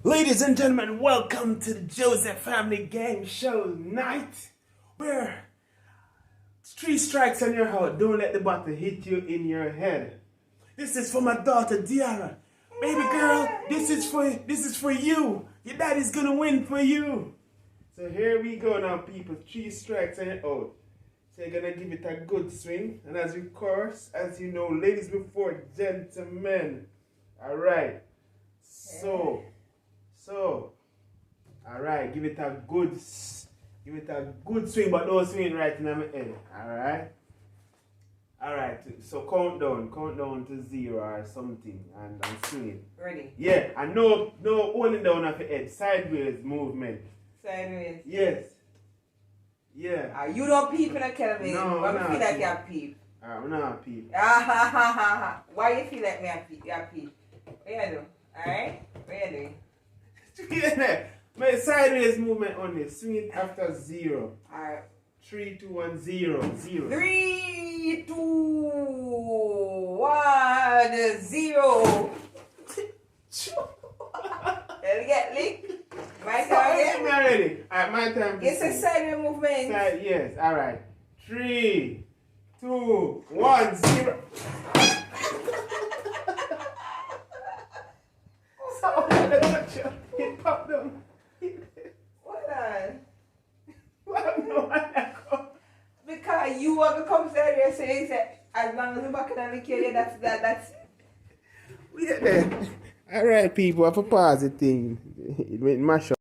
Ladies and gentlemen, welcome to the Joseph Family Game Show night, where 3 strikes and you're out. Don't let the bottle hit you in your head. This is for my daughter Diara. Baby girl, this is for you. Your daddy's gonna win for you. So here we go now, people. 3 strikes and you're out. So you're gonna give it a good swing. And as you course, as you know, ladies before gentlemen. Alright. So, alright, give it a good swing, but don't swing right in my head. Alright, so count down to 0 or something and swing it. Ready? Yeah, and no holding down of the head, sideways movement. Sideways? Yes. Yeah. You don't peep in a kelvin. No, Why no, you feel like you peep? I'm not peep. Why you feel like me peep? What you do? Alright? What you doing? My sideways movement on this. Swing it after 0. Alright. 3, 2, 1, 0. 0. 3, 2, 1, 0. Let me get licked. My time again? I'm ready. Alright, my time. It's a sideways movement. Yes, alright. 3, 2, 1, 0. It popped down. What on? No, Because you want to come sideways, so you say, as long as the back of the kill, that's it. We get there. Alright, people, I have to pause the thing. It went mash up.